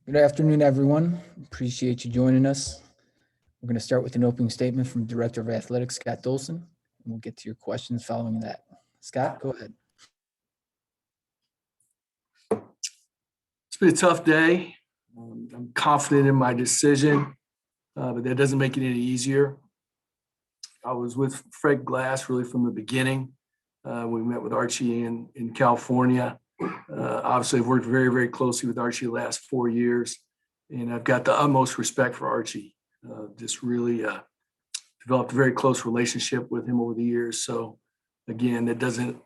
Good afternoon, everyone. Appreciate you joining us. We're going to start with an opening statement from Director of Athletics, Scott Dolson, and we'll get to your questions following that. Scott, go ahead. It's been a tough day. I'm confident in my decision, but that doesn't make it any easier. I was with Fred Glass really from the beginning. We met with Archie in California. Obviously, I've worked very, very closely with Archie the last 4 years, and I've got the utmost respect for Archie. Just really developed a very close relationship with him over the years. So, again, that doesn't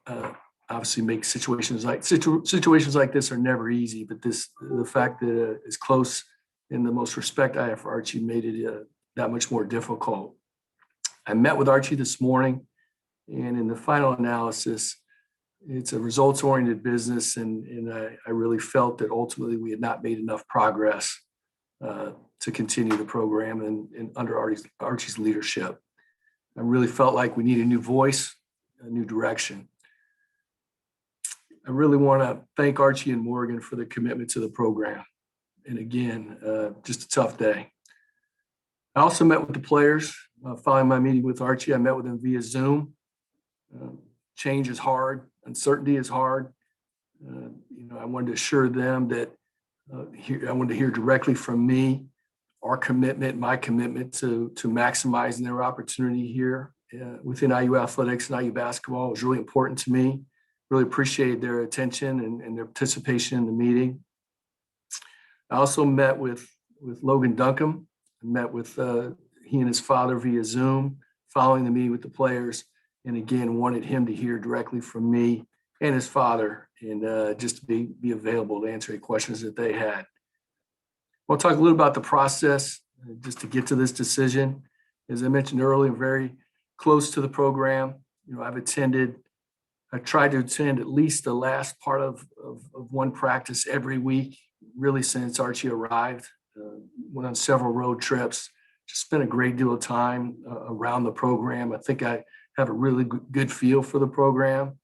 obviously make situations like this are never easy. But the fact that it's close and the most respect I have for Archie made it that much more difficult. I met with Archie this morning, and in the final analysis, it's a results-oriented business, and I really felt that ultimately we had not made enough progress to continue the program and under Archie's leadership. I really felt like we need a new voice, a new direction. I really want to thank Archie and Morgan for their commitment to the program. And again, just a tough day. I also met with the players. Following my meeting with Archie, I met with them via Zoom. Change is hard. Uncertainty is hard. I wanted to assure them that I wanted to hear directly from me our commitment, my commitment to maximizing their opportunity here within IU athletics and IU basketball was really important to me. Really appreciated their attention and their participation in the meeting. I also met with Logan Duncombe. I met with he and his father via Zoom following the meeting with the players. And again, wanted him to hear directly from me and his father and just to be available to answer any questions that they had. I'll talk a little about the process just to get to this decision. As I mentioned earlier, very close to the program. I tried to attend at least the last part of one practice every week, really since Archie arrived. Went on several road trips, just spent a great deal of time around the program. I think I have a really good feel for the program.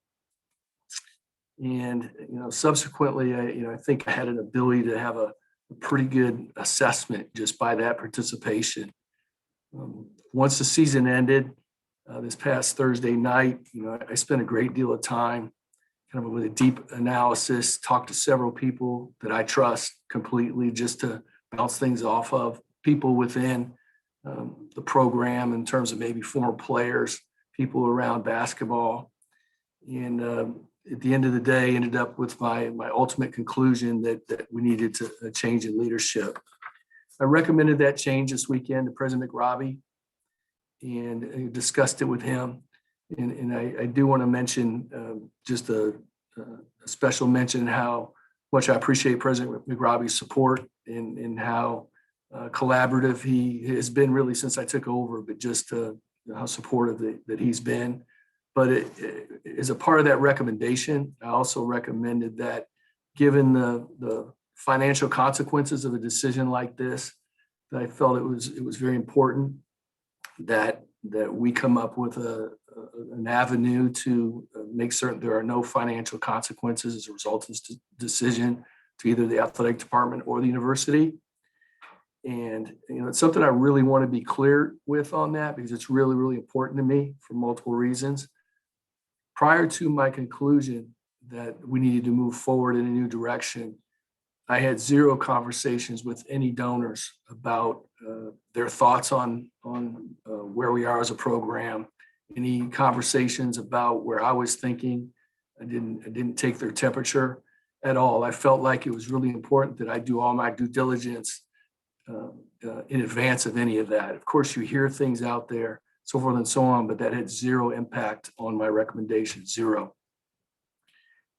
And, subsequently, I think I had an ability to have a pretty good assessment just by that participation. Once the season ended this past Thursday night, I spent a great deal of time kind of with a deep analysis, talked to several people that I trust completely just to bounce things off of, people within the program in terms of maybe former players, people around basketball. And at the end of the day, ended up with my ultimate conclusion that we needed a change in leadership. I recommended that change this weekend to President McRobbie and discussed it with him. And I do want to mention just a special mention how much I appreciate President McRobbie's support and how collaborative he has been really since I took over, but just how supportive that he's been. But as a part of that recommendation, I also recommended that given the financial consequences of a decision like this, that I felt it was very important that we come up with an avenue to make certain there are no financial consequences as a result of this decision to either the athletic department or the university. And it's something I really want to be clear with on that because it's really, really important to me for multiple reasons. Prior to my conclusion that we needed to move forward in a new direction, I had zero conversations with any donors about their thoughts on where we are as a program, any conversations about where I was thinking. I didn't take their temperature at all. I felt like it was really important that I do all my due diligence in advance of any of that. Of course, you hear things out there, so forth and so on, but that had zero impact on my recommendation, zero.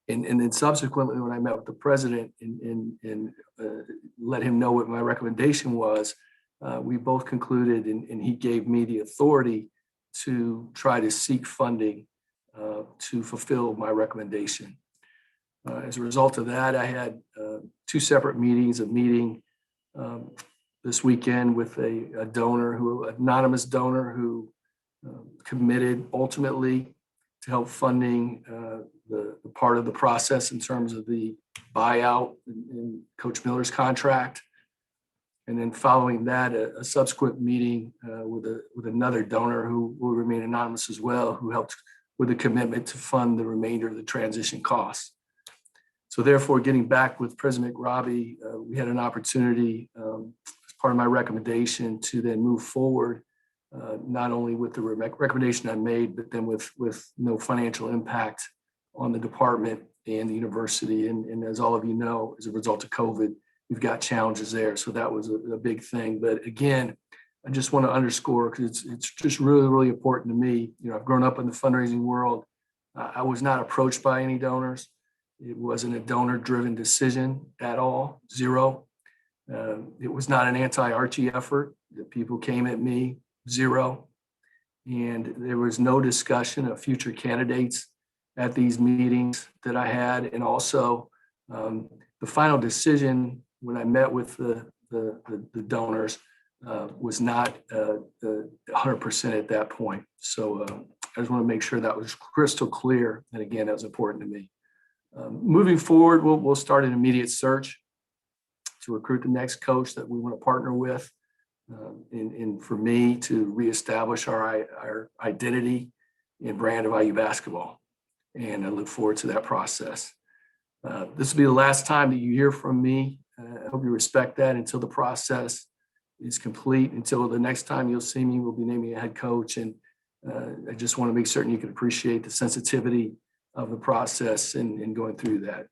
And then subsequently, when I met with the president and let him know what my recommendation was, we both concluded, and he gave me the authority to try to seek funding to fulfill my recommendation. As a result of that, I had two separate meetings, a meeting this weekend with a donor, anonymous donor who committed ultimately to help funding the part of the process in terms of the buyout in Coach Miller's contract. And then following that, a subsequent meeting with another donor who will remain anonymous as well, who helped with a commitment to fund the remainder of the transition costs. So therefore, getting back with President McRobbie, we had an opportunity as part of my recommendation to then move forward, not only with the recommendation I made, but then with no financial impact on the department and the university. And as all of you know, as a result of COVID, we've got challenges there. So that was a big thing. But again, I just want to underscore, because it's just really, really important to me. You know, I've grown up in the fundraising world. I was not approached by any donors. It wasn't a donor-driven decision at all, zero. It was not an anti-Archie effort. The people came at me, zero. And there was no discussion of future candidates at these meetings that I had. And also the final decision when I met with the donors was not 100% at that point. So I just want to make sure that was crystal clear. And again, that was important to me. Moving forward, we'll start an immediate search to recruit the next coach that we want to partner with. And for me to reestablish our identity and brand of IU basketball. And I look forward to that process. This will be the last time that you hear from me. I hope you respect that until the process is complete. Until the next time you'll see me, we'll be naming a head coach. And I just want to make certain you can appreciate the sensitivity of the process and going through that.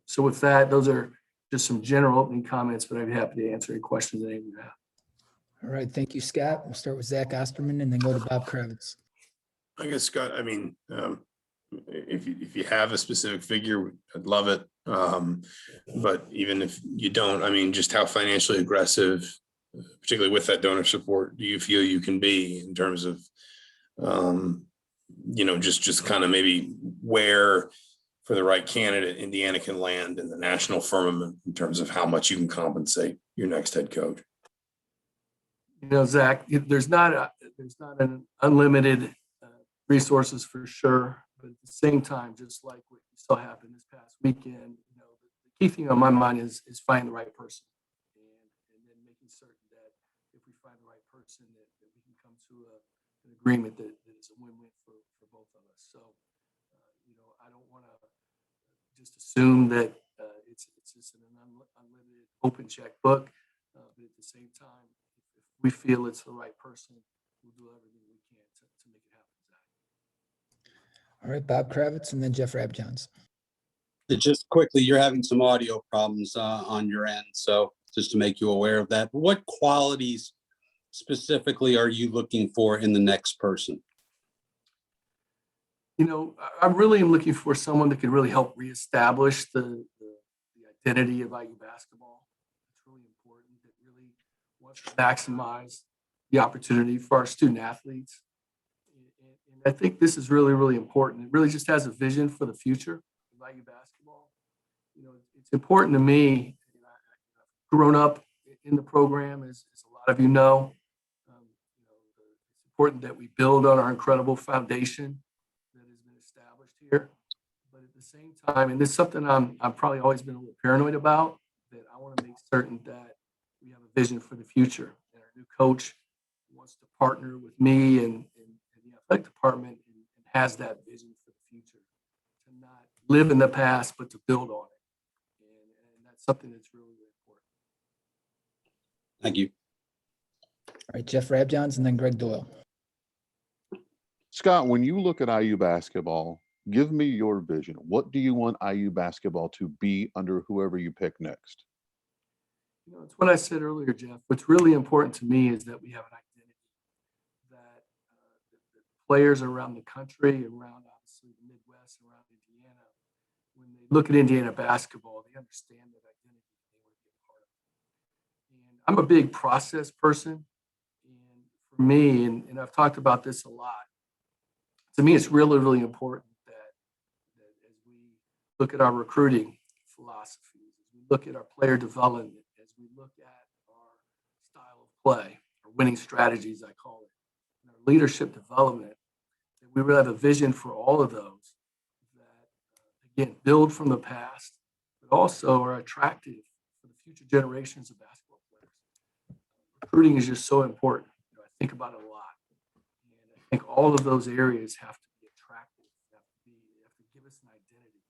So with that, those are just some general opening comments, but I'd be happy to answer any questions that any of you have. All right, thank you, Scott. We'll start with Zach Osterman and then go to Bob Kravitz. I guess, Scott, I mean, if you have a specific figure, I'd love it. But even if you don't, I mean, just how financially aggressive, particularly with that donor support, do you feel you can be in terms of, just kind of maybe where for the right candidate, Indiana can land in the national firmament in terms of how much you can compensate your next head coach? You know, Zach, there's not an unlimited resources for sure, but at the same time, just like what you saw happen this past weekend, you know, the key thing on my mind is finding the right person, and then making certain that if we find the right person, that we can come to an agreement that is a win-win for both of us. So, I don't want to just assume that it's just an unlimited open checkbook, but at the same time, if we feel it's the right person, we'll do everything we can to make it happen, Zach. All right, Bob Kravitz and then Jeff Rabjohns. Just quickly, you're having some audio problems on your end, so just to make you aware of that. What qualities specifically are you looking for in the next person? You know, I really am looking for someone that can really help reestablish the identity of IU basketball. It's really important. That really wants to maximize the opportunity for our student athletes. And I think this is really, really important. It really just has a vision for the future of IU basketball. You know, it's important to me. I've grown up in the program, as a lot of you know. It's important that we build on our incredible foundation that has been established here. But at the same time, and this is something I've probably always been a little paranoid about, that I want to make certain that we have a vision for the future. And our new coach wants to partner with me and the athletic department and has that vision for the future, to not live in the past, but to build on it. And that's something that's really, really important. Thank you. All right, Jeff Rabjohns and then Greg Doyle. Scott, when you look at IU basketball, give me your vision. What do you want IU basketball to be under whoever you pick next? You know, it's what I said earlier, Jeff. What's really important to me is that we have an identity, that the players around the country, around obviously the Midwest, around Indiana, when they look at Indiana basketball, they understand that identity and they want to be a part of it. And I'm a big process person. And for me, and I've talked about this a lot, to me, it's really, really important that as we look at our recruiting philosophies, as we look at our player development, as we look at our style of play, our winning strategies, I call it, and our leadership development, that we really have a vision for all of those that, again, build from the past, but also are attractive for the future generations of basketball players. recruiting is just so important. I think about it a lot. And I think all of those areas have to be attractive, have to give us an identity.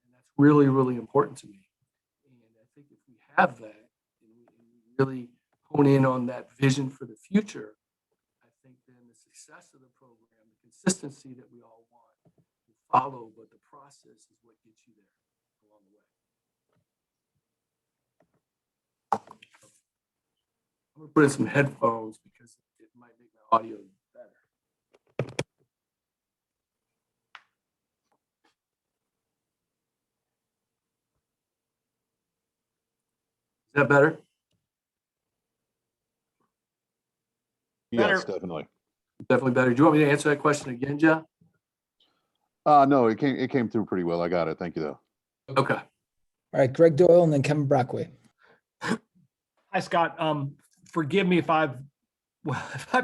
And that's really, really important to me. And I think if we have that and we really hone in on that vision for the future, I think then the success of the program, the consistency that we all want will follow, but the process is what gets you there along the way. I'm gonna put in some headphones because it might make my audio better. Is that better? Yes, definitely. Definitely better. Do you want me to answer that question again, Jeff? No, it came through pretty well. I got it. Thank you though. Okay. All right, Greg Doyle and then Kevin Brockway. Hi, Scott. Forgive me if I've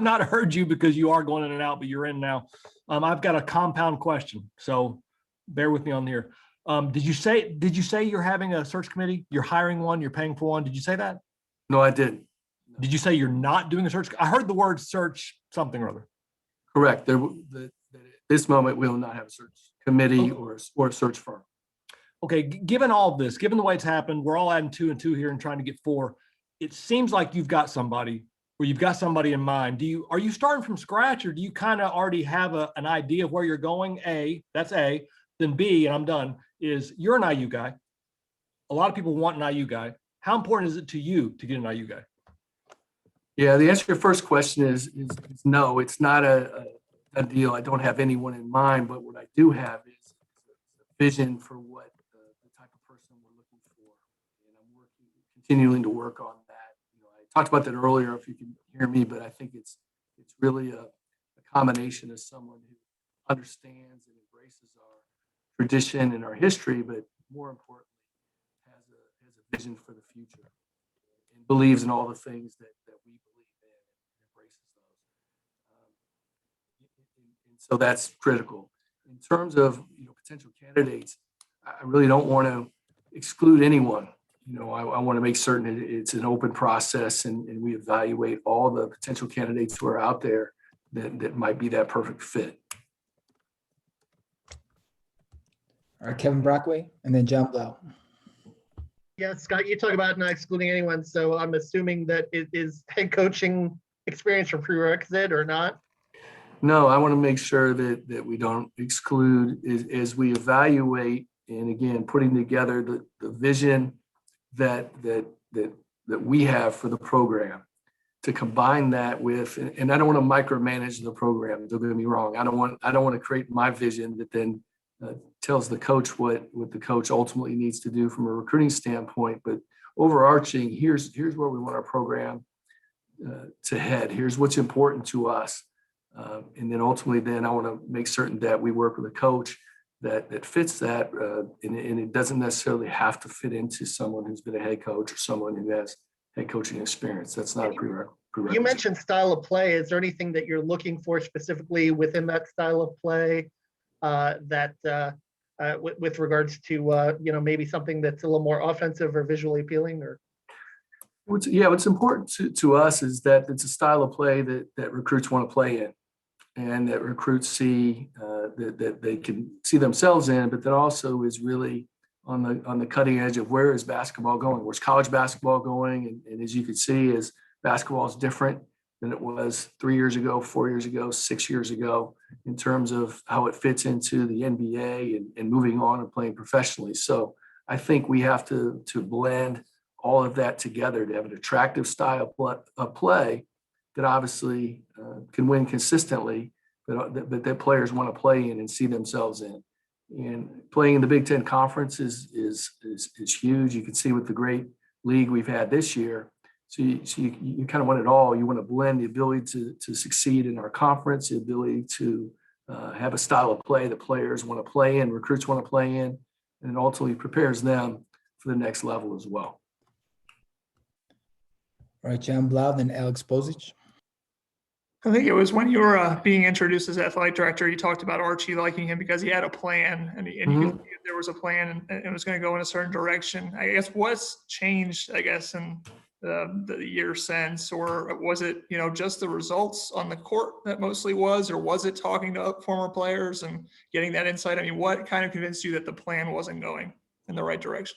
not heard you because you are going in and out, but you're in now. I've got a compound question, so bear with me on here. Did you say you're having a search committee? You're hiring one, you're paying for one. Did you say that? No, I didn't. Did you say you're not doing a search? I heard the word search something or other. Correct. At this moment, we will not have a search committee or a search firm. Okay, given all of this, given the way it's happened, we're all adding 2 and 2 here and trying to get 4. It seems like you've got somebody, or you've got somebody in mind. Are you starting from scratch, or do you kind of already have an idea of where you're going? That's A. Then B, and I'm done, is you're an IU guy. A lot of people want an IU guy. How important is it to you to get an IU guy? Yeah, the answer to your first question is no, it's not a deal. I don't have anyone in mind, but what I do have is a vision for what the type of person we're looking for. And I'm continuing to work on that. I talked about that earlier, if you can hear me, but I think it's really a combination of someone who understands and embraces our tradition and our history, but more importantly, has a vision for the future and believes in all the things that we believe in and embraces those. And so that's critical. In terms of potential candidates, I really don't want to exclude anyone. I want to make certain it's an open process and we evaluate all the potential candidates who are out there that might be that perfect fit. All right, Kevin Brockway and then John Blau. Yeah, Scott, you talk about not excluding anyone, so I'm assuming that it is head coaching experience or prerequisite or not? No, I want to make sure that we don't exclude as we evaluate, and again, putting together the vision that we have for the program, to combine that with, and I don't want to micromanage the program. Don't get me wrong. I don't want to create my vision that then tells the coach what the coach ultimately needs to do from a recruiting standpoint. But overarching, here's where we want our program to head. Here's what's important to us. And then ultimately, then I want to make certain that we work with a coach that fits that, and it doesn't necessarily have to fit into someone who's been a head coach or someone who has head coaching experience. That's not a prerequisite. You mentioned style of play. Is there anything that you're looking for specifically within that style of play with regards to maybe something that's a little more offensive or visually appealing? Or what's important to us is that it's a style of play that recruits want to play in, and that recruits see that they can see themselves in, but that also is really on the cutting edge of where is basketball going, where's college basketball going, and as you can see, as basketball is different than it was 3 years ago, 4 years ago, 6 years ago, in terms of how it fits into the NBA and moving on and playing professionally. So I think we have to blend all of that together to have an attractive style of play that obviously can win consistently, but that players want to play in and see themselves in. And playing in the Big Ten Conference is huge. You can see with the great league we've had this year. So you kind of want it all. You want to blend the ability to succeed in our conference, the ability to have a style of play that players want to play in, recruits want to play in, and it ultimately prepares them for the next level as well. All right, John Blau, then Alex Bozich. I think it was when you were being introduced as athletic director, you talked about Archie liking him because he had a plan, and you could see if there was a plan and it was going to go in a certain direction. I guess what's changed, in the year since, or was it, just the results on the court that mostly was, or was it talking to former players and getting that insight? I mean, what kind of convinced you that the plan wasn't going in the right direction?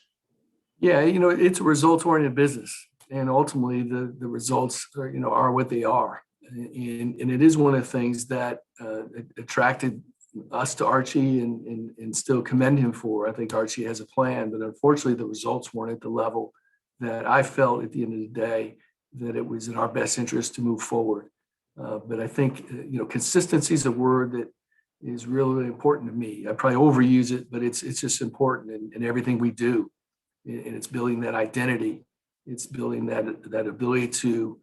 Yeah, it's a results-oriented business, and ultimately the results are what they are. And it is one of the things that attracted us to Archie and still commend him for. I think Archie has a plan, but unfortunately the results weren't at the level that I felt at the end of the day that it was in our best interest to move forward. But I think, consistency is a word that is really, really important to me. I probably overuse it, but it's just important in everything we do. And it's building that identity. It's building that ability to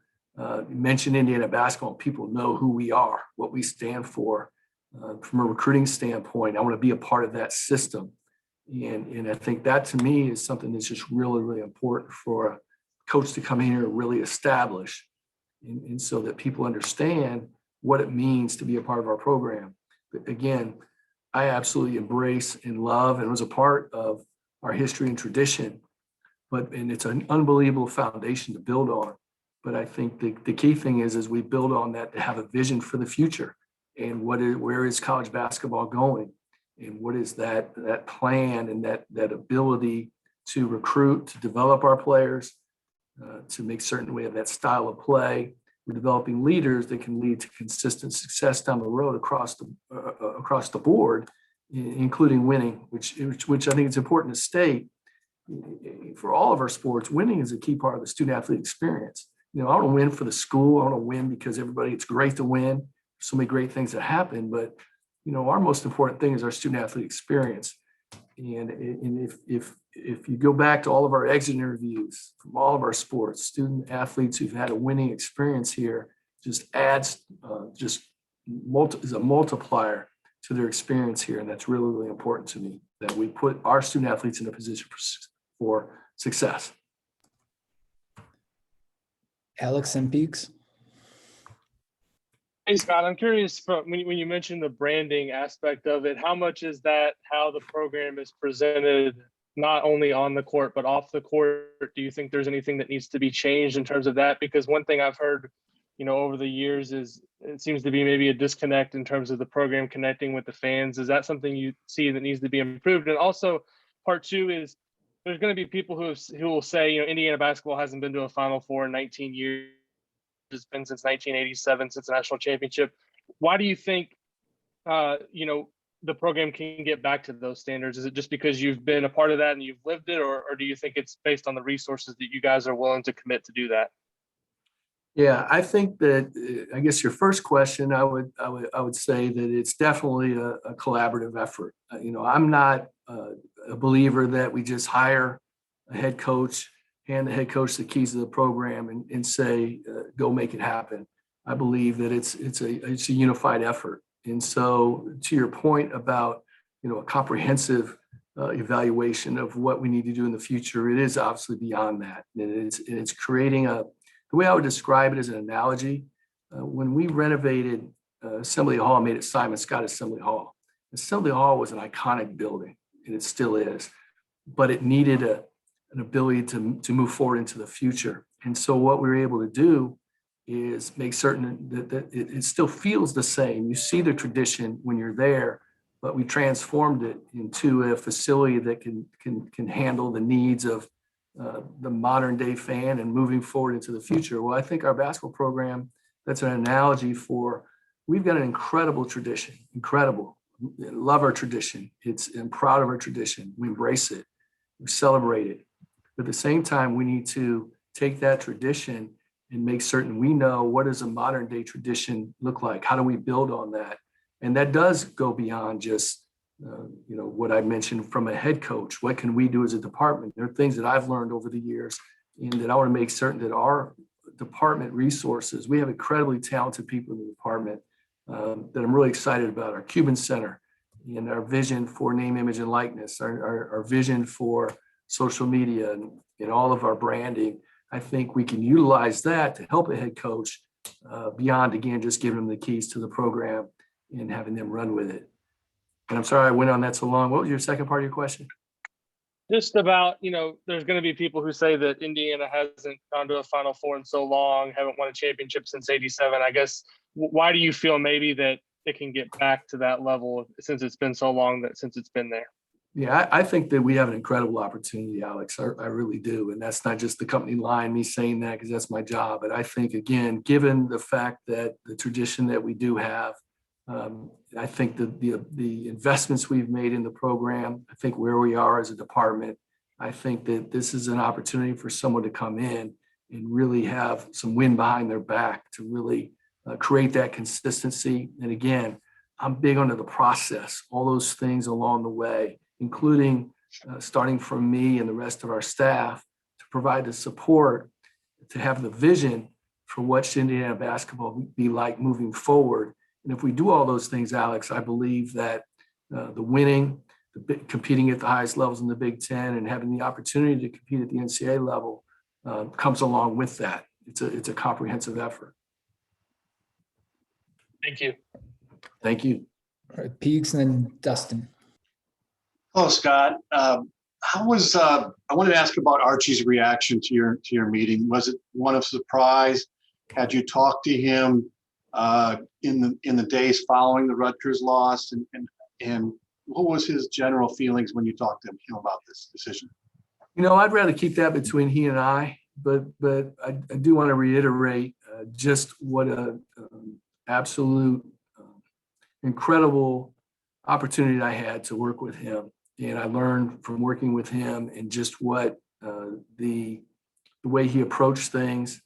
mention Indiana basketball. People know who we are, what we stand for. From a recruiting standpoint, I want to be a part of that system. And I think that to me is something that's just really, really important for a coach to come in here and really establish. And so that people understand what it means to be a part of our program. But again, I absolutely embrace and love and was a part of our history and tradition, and it's an unbelievable foundation to build on. But I think the key thing is we build on that to have a vision for the future and where is college basketball going, and what is that plan and that ability to recruit, to develop our players, to make certain we have that style of play. We're developing leaders that can lead to consistent success down the road across the board, including winning, which I think it's important to state. For all of our sports, winning is a key part of the student athlete experience. I want to win for the school. I want to win because it's great to win. So many great things that happen, but our most important thing is our student athlete experience. And if you go back to all of our exit interviews from all of our sports, student athletes who've had a winning experience here just adds is a multiplier to their experience here. And that's really, really important to me, that we put our student athletes in a position for success. Alex and Peegs. Hey, Scott, I'm curious when you mentioned the branding aspect of it, how much is that how the program is presented, not only on the court, but off the court? Do you think there's anything that needs to be changed in terms of that? Because one thing I've heard, over the years is it seems to be maybe a disconnect in terms of the program connecting with the fans. Is that something you see that needs to be improved? And also part two is there's going to be people who will say, Indiana basketball hasn't been to a Final Four in 19 years. It's been since 1987, since the national championship. Why do you think, the program can get back to those standards? Is it just because you've been a part of that and you've lived it, or do you think it's based on the resources that you guys are willing to commit to do that? Yeah, I think that, I guess your first question, I would say that it's definitely a collaborative effort. I'm not a believer that we just hire a head coach, hand the head coach the keys of the program and say, go make it happen. I believe that it's a unified effort. And so to your point about, a comprehensive evaluation of what we need to do in the future, it is obviously beyond that. And it's creating the way I would describe it as an analogy, when we renovated Assembly Hall, made it Simon Scott Assembly Hall. Assembly Hall was an iconic building, and it still is, but it needed an ability to move forward into the future. And so what we were able to do is make certain that it still feels the same. You see the tradition when you're there, but we transformed it into a facility that can handle the needs of the modern day fan and moving forward into the future. Well, I think our basketball program, that's an analogy for, we've got an incredible tradition, incredible. Love our tradition. I'm proud of our tradition. We embrace it. We celebrate it. But at the same time, we need to take that tradition and make certain we know what does a modern day tradition look like? How do we build on that? And that does go beyond just, what I mentioned from a head coach. What can we do as a department? There are things that I've learned over the years, and that I want to make certain that our department resources, we have incredibly talented people in the department that I'm really excited about. Our Cuban Center and our vision for name, image, and likeness, our vision for social media and all of our branding. I think we can utilize that to help a head coach beyond, again, just giving them the keys to the program and having them run with it. And I'm sorry I went on that so long. What was your second part of your question? Just about, there's going to be people who say that Indiana hasn't gone to a Final Four in so long, haven't won a championship since '87. I guess, why do you feel maybe that it can get back to that level since it's been so long since it's been there? Yeah, I think that we have an incredible opportunity, Alex. I really do. And that's not just the company line, me saying that because that's my job. But I think, again, given the fact that the tradition that we do have, I think the investments we've made in the program, I think where we are as a department, I think that this is an opportunity for someone to come in and really have some wind behind their back to really create that consistency. And again, I'm big on the process, all those things along the way, including starting from me and the rest of our staff to provide the support, to have the vision for what should Indiana basketball be like moving forward. And if we do all those things, Alex, I believe that the winning, competing at the highest levels in the Big Ten and having the opportunity to compete at the NCAA level comes along with that. It's a comprehensive effort. Thank you. Thank you. All right, Peegs and then Dustin. Hello, Scott. I wanted to ask about Archie's reaction to your meeting. Was it one of surprise? Had you talked to him in the days following the Rutgers loss, and what was his general feelings when you talked to him about this decision? I'd rather keep that between he and I, but I do want to reiterate just what a absolute incredible opportunity I had to work with him. And I learned from working with him and just what the way he approached things.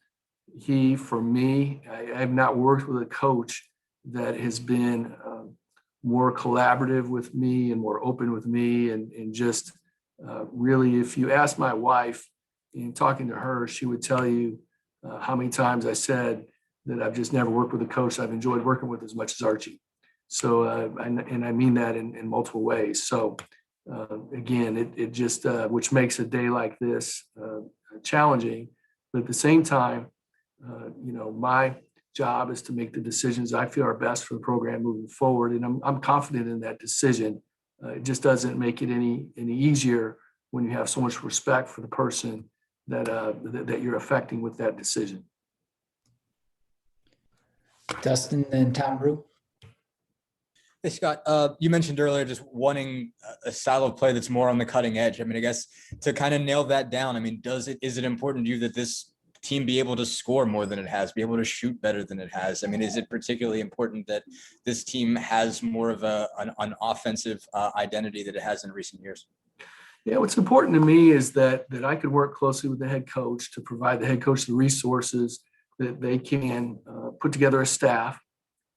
For me, I have not worked with a coach that has been more collaborative with me and more open with me. And just really, if you ask my wife, in talking to her, she would tell you how many times I said that I've just never worked with a coach I've enjoyed working with as much as Archie. So, and I mean that in multiple ways. So, again, it just, which makes a day like this challenging, but at the same time, my job is to make the decisions I feel are best for the program moving forward. And I'm confident in that decision. It just doesn't make it any easier when you have so much respect for the person that you're affecting with that decision. Dustin and Tom Brew. Hey, Scott, you mentioned earlier just wanting a style of play that's more on the cutting edge. I mean, I guess to kind of nail that down, I mean, is it important to you that this team be able to score more than it has, be able to shoot better than it has? I mean, is it particularly important that this team has more of an offensive identity that it has in recent years? Yeah, what's important to me is that I could work closely with the head coach to provide the head coach the resources that they can put together a staff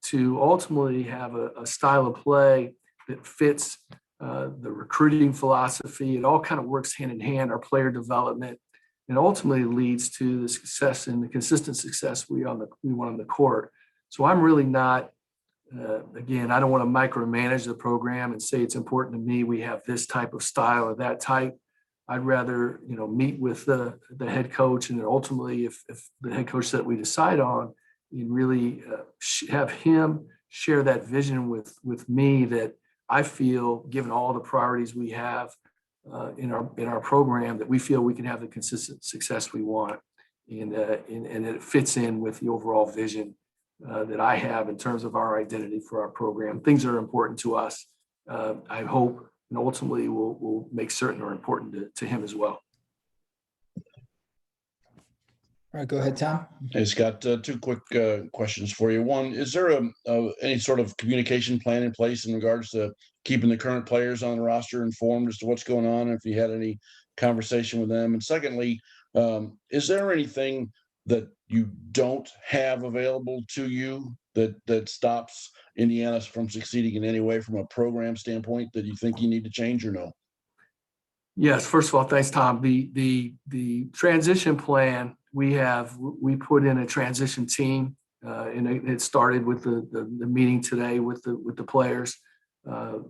to ultimately have a style of play that fits the recruiting philosophy. It all kind of works hand in hand, our player development, and ultimately leads to the success and the consistent success we want on the court. So I'm really not, again, I don't want to micromanage the program and say it's important to me we have this type of style or that type. I'd rather, meet with the head coach, and then ultimately, if the head coach that we decide on, and really have him share that vision with me that I feel, given all the priorities we have in our program, that we feel we can have the consistent success we want, and it fits in with the overall vision that I have in terms of our identity for our program. Things that are important to us, I hope, and ultimately will make certain are important to him as well. All right, go ahead, Tom. Hey, Scott, two quick questions for you. One, is there any sort of communication plan in place in regards to keeping the current players on the roster informed as to what's going on, if you had any conversation with them? And secondly, is there anything that you don't have available to you that stops Indiana from succeeding in any way from a program standpoint that you think you need to change or no? Yes, first of all, thanks, Tom. The transition plan, we put in a transition team, and it started with the meeting today with the players.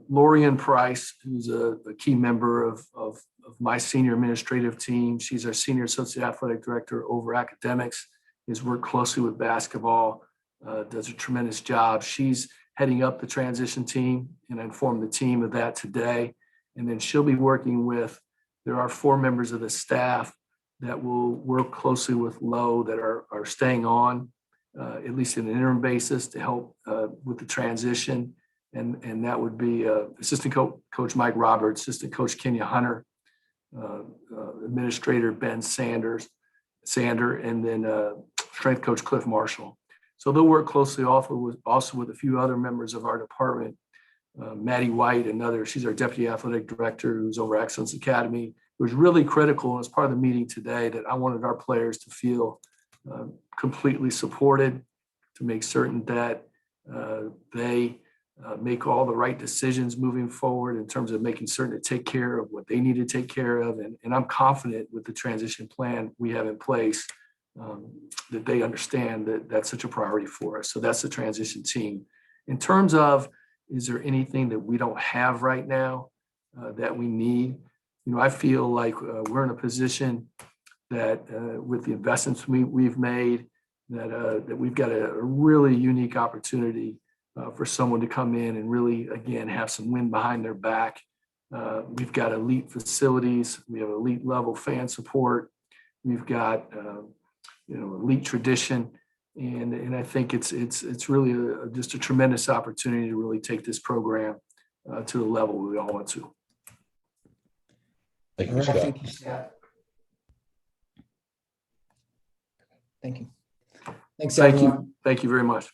Lorian Price, who's a key member of my senior administrative team, she's our senior associate athletic director over academics, has worked closely with basketball, does a tremendous job. She's heading up the transition team, and I informed the team of that today. And then she'll be working with there are 4 members of the staff that will work closely with Lowe that are staying on, at least in an interim basis, to help with the transition. And that would be assistant coach Mike Roberts, assistant coach Kenya Hunter, administrator Ben Sander, and then strength coach Cliff Marshall. So they'll work closely also with a few other members of our department. Maddie White, she's our deputy athletic director who's over Excellence Academy. It was really critical as part of the meeting today that I wanted our players to feel completely supported, to make certain that they make all the right decisions moving forward in terms of making certain to take care of what they need to take care of. And I'm confident with the transition plan we have in place that they understand that that's such a priority for us. So that's the transition team. In terms of, is there anything that we don't have right now that we need? I feel like we're in a position that with the investments we've made, that we've got a really unique opportunity for someone to come in and really, again, have some wind behind their back. We've got elite facilities. We have elite level fan support. We've got, elite tradition. And I think it's really just a tremendous opportunity to really take this program to the level we all want to. Thank All you, right, Scott. thank you, Scott. Thank you. Thanks, Thank everyone. you. Thank you very much.